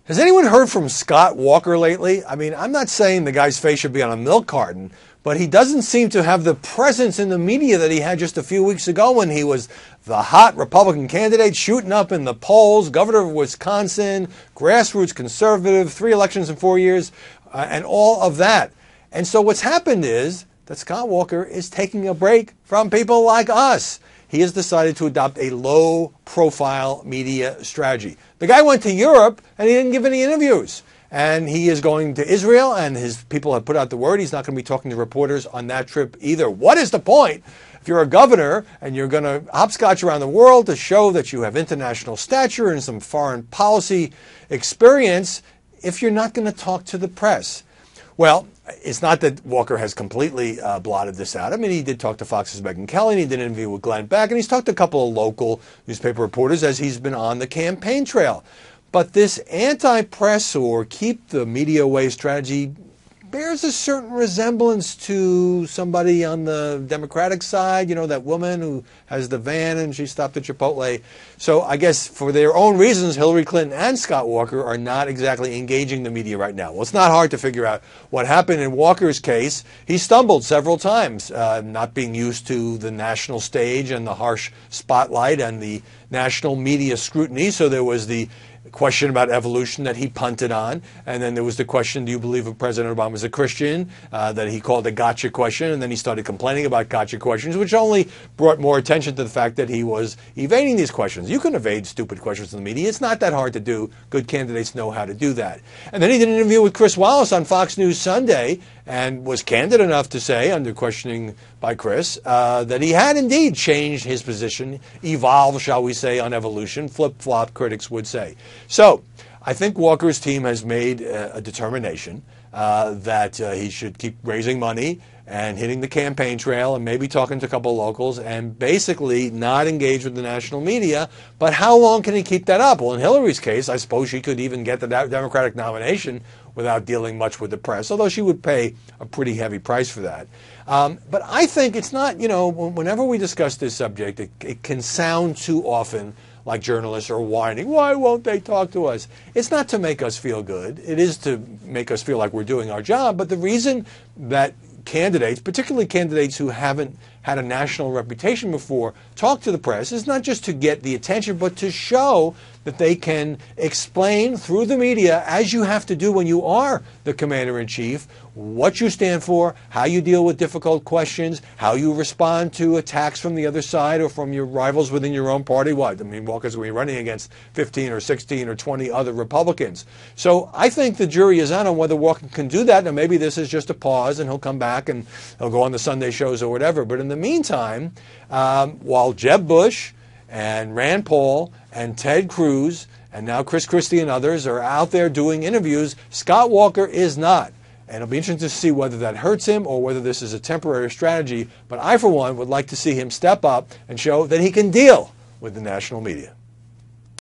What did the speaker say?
Has anyone heard from Scott Walker lately? I mean, I'm not saying the guy's face should be on a milk carton, but he doesn't seem to have the presence in the media that he had just a few weeks ago when he was the hot Republican candidate shooting up in the polls, governor of Wisconsin, grassroots conservative, 3 elections in 4 years, and all of that. And so what's happened is that Scott Walker is taking a break from people like us. He has decided to adopt a low-profile media strategy. The guy went to Europe, and he didn't give any interviews. And he is going to Israel, and his people have put out the word. He's not going to be talking to reporters on that trip either. What is the point? If you're a governor and you're going to hopscotch around the world to show that you have international stature and some foreign policy experience, if you're not going to talk to the press? Well, it's not that Walker has completely blotted this out. I mean, he did talk to Fox's Megyn Kelly, and he did an interview with Glenn Beck, and he's talked to a couple of local newspaper reporters as he's been on the campaign trail. But this anti-press or keep the media away strategy bears a certain resemblance to somebody on the Democratic side, you know, that woman who has the van and she stopped at Chipotle. So I guess for their own reasons, Hillary Clinton and Scott Walker are not exactly engaging the media right now. Well, it's not hard to figure out what happened in Walker's case. He stumbled several times, not being used to the national stage and the harsh spotlight and the national media scrutiny. So there was the question about evolution that he punted on, and then there was the question, do you believe President Obama is a Christian, that he called a gotcha question, and then he started complaining about gotcha questions, which only brought more attention to the fact that he was evading these questions. You can evade stupid questions in the media. It's not that hard to do. Good candidates know how to do that. And then he did an interview with Chris Wallace on Fox News Sunday and was candid enough to say, under questioning by Chris, that he had indeed changed his position, evolved, shall we say, on evolution, flip-flop, critics would say. So I think Walker's team has made a determination that he should keep raising money and hitting the campaign trail and maybe talking to a couple of locals and basically not engage with the national media. But how long can he keep that up? Well, in Hillary's case, I suppose she could even get the Democratic nomination without dealing much with the press, although she would pay a pretty heavy price for that. But I think it's not, you know, whenever we discuss this subject, it can sound too often like journalists are whining, why won't they talk to us? It's not to make us feel good. It is to make us feel like we're doing our job. But the reason that candidates, particularly candidates who haven't had a national reputation before, talk to the press is not just to get the attention, but to show that they can explain through the media, as you have to do when you are the commander-in-chief, what you stand for, how you deal with difficult questions, how you respond to attacks from the other side or from your rivals within your own party. What? I mean, Walker's going to be running against 15 or 16 or 20 other Republicans. So I think the jury is out on whether Walker can do that. Now, maybe this is just a pause and he'll come back and he'll go on the Sunday shows or whatever. But in the meantime, while Jeb Bush and Rand Paul and Ted Cruz and now Chris Christie and others are out there doing interviews, Scott Walker is not. And it'll be interesting to see whether that hurts him or whether this is a temporary strategy. But I, for one, would like to see him step up and show that he can deal with the national media.